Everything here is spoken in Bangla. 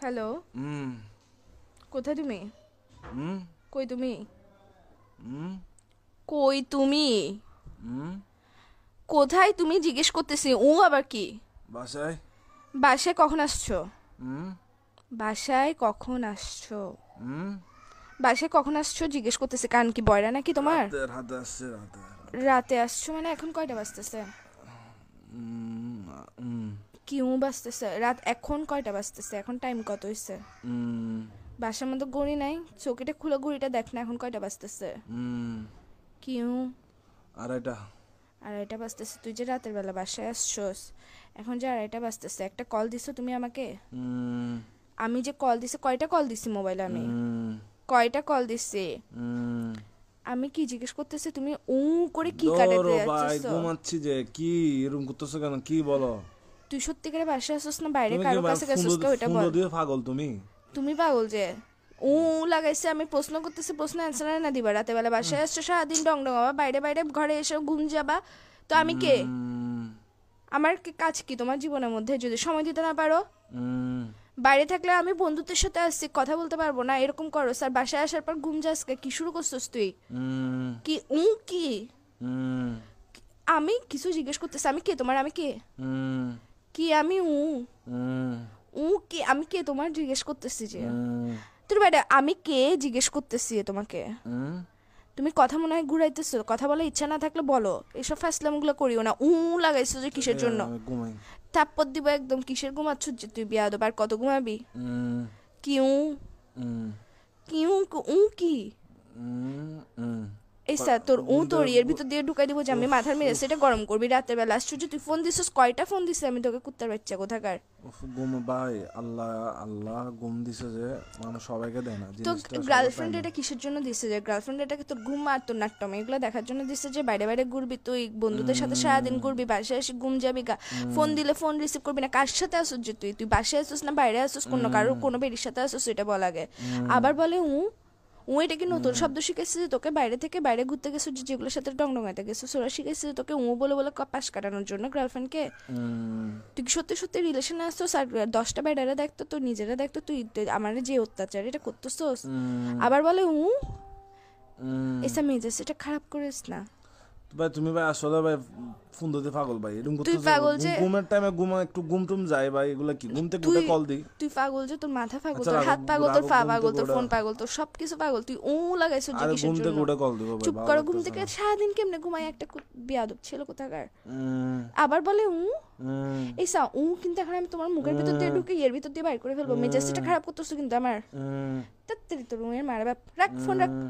হ্যালো, হুম কোথায় তুমি? হুম কই তুমি? হুম কই তুমি? হুম কোথায় তুমি জিজ্ঞেস করতেছি। আবার কি? বাসায়। বাসায় কখন আসছো? হুম বাসায় কখন আসছো? হুম বাসায় কখন আসছো জিজ্ঞেস করতেছি। কান কি বয়রা নাকি তোমার? রাতে রাতে আসছে রাতে রাতে। রাতে আসছো মানে এখন কয়টা বাজতেছে? হুম হুম কি বাজতেছে? রাত এখন কয়টা বাজতেছে? এখন টাইম কত হইছে? হুম বাসার মধ্যে ঘড়ি নাই? চোখেটা খুলে ঘড়িটা দেখ না, এখন কয়টা বাজতেছে? হুম কি আড়াইটা। আড়াইটা বাজতেছে? তুই যে রাতের বেলা বাসায় আসছোস, এখন যে আড়াইটা বাজতেছে, একটা কল দিছো তুমি আমাকে? হুম আমি যে কল দিছি, কয়টা কল দিছি মোবাইলে আমি? হুম কয়টা কল দিছি? হুম আমি কি জিজ্ঞেস করতেছি, তুমি করে কি কাটাতে দৌড়ো ভাই, যাচ্ছিস? ঘুমাচ্ছি যে। কি এরকম করতেছো কেন? কি বলো? তুই সত্যিকারে বাসায় আসছিস না বাইরে তুমি কি কারো ভাই কাছে গেছিস? কা ওইটা ফুndo বল। দিয়ে পাগল তুমি? তুমি পাগল যে। লাগাইছে, আমি প্রশ্ন করতেছি, প্রশ্ন অ্যান্সার না দিবা? রাতে বেলা বাসায় আসছো, সারাদিন ডং ডং আবার বাইরে বাইরে ঘরে এসে ঘুম যাবা। তো আমি কে? হুম আমার কাজ কি তোমার জীবনের মধ্যে যদি সময় দিতে না পারো? হুম বাইরে থাকলে আমি বন্ধুত্বের সাথে আসছি, কথা বলতে পারবো না এরকম করো স্যার? বাসায় আসার পর ঘুম যাস কি শুরু করছিস তুই? হুম কি কি? হুম আমি কিছু জিজ্ঞেস করতেছি, আমি কে তোমার? আমি কে? হুম কি আমি হুম কি? আমি কে তোমার জিজ্ঞেস করতেছি যে। হুম তোর বাইরে আমি কে জিজ্ঞেস করতেছি তোমাকে? হুম তুমি কথা মনে হয় ঘুরাইতেছো, কথা বলার ইচ্ছা না থাকলে বলো, এসব ফাসলামগুলো করিও না। লাগাইছো যে কিসের জন্য? ঘুমাই। থাপ্পড় দিব একদম। কিসের ঘুমাচ্ছ যে তুই? বিয়াদব, আর কত ঘুমাবি? হুম কি হুম কি কি? হুম হুম এই স্যার তোর ঘুম তোর থেকে ইয়ের ভিতর দিয়ে ঢুকাই দিব যে আমি উফ মাথার মেরে উফ সেটা গরম করবি রাতের বেলা? আসছো যে তুই ফোন দিছিস, কয়টা ফোন দিছিস আমি তোকে? কুত্তার বাচ্চা কোথাকার। উফ, ঘুম ভাই। আল্লাহ আল্লাহ ঘুম দিছে যে, মানুষ সবাইকে দেয় না তো জিনিসটা, সবার পায় গার্লফ্রেন্ড না। এটা কিসের জন্য দিছে? যে গার্লফ্রেন্ড এটাকে তোর ঘুম আর তোর নাট্যম এগুলো দেখার জন্য দিছে যে বাইরে বাইরে ঘুরবি তুই, বন্ধুদের সাথে সারাদিন উম, ঘুরবি, বাসায় এসে ঘুম যাবি গা। ফোন উম, দিলে ফোন রিসিভ করবি না। কার সাথে আসছিস যে তুই? তুই বাসায় আসছিস না বাইরে আসছিস? কারোর উম, কোনো বেরির সাথে আসছিস এটা বল আগে। উম, আবার বলে এটা কি নতুন উম, শব্দ শিখেছিস যে তোকে? বাইরে থেকে বাইরে ঘুরতে গেছিস যেগুলোর সাথে ডংডঙাইতে গেছিস ওরা শিখেছিস যে তোকে বলে বলে পাশ কাটানোর জন্য গার্লফ্রেন্ডকে? উম, তুই কি সত্যি সত্যি রিলেশনে আসছিস? আর 10টা বেডারা দেখতো, তো নিজেরা দেখতো তুই আমার যে অত্যাচার এটা করতেছস। উম, আবার বলে উম। এসা মেজাজ এটা খারাপ করিস না। ভাই তুমি ভাই আসলে ভাই ফোন দিতে পাগল ভাই, এরকম তুই করতেছো। পাগল যে। ঘুমের টাইমে একটু ঘুম টুম যায় ভাই, এগুলা কি? ঘুম থেকে তুই উঠে কল দিই। তুই পাগল যে, তোর মাথা পাগল, আচ্ছা তোর রাখো হাত পাগল, তোর রাখো, পা ঘুম পাগল, থেকে তোর উঠে। ফোন পাগল, তোর সবকিছু পাগল। তুই লাগাইছো যে আরে ঘুম কিসের থেকে জন্য? উঠে কল দিব ভাই, চুপ ভালো করো, ঘুম লাগতেছে থেকে না। সারাদিন কেমনে ঘুমাই একটা বিয়াদব ছেলে কোথাকার। উম, আবার বলে উম, এইসা কিন্তু এখন আমি তোমার মুখের ভিতর দিয়ে উম, ঢুকে এর ভিতর দিয়ে বাইর করে ফেলবো। মেজাজটা উম, খারাপ করতেছো কিন্তু আমার। উম, তাড়াতাড়ি তোর রুমের মারা বাপ, রাখ ফোন রাখ। উম।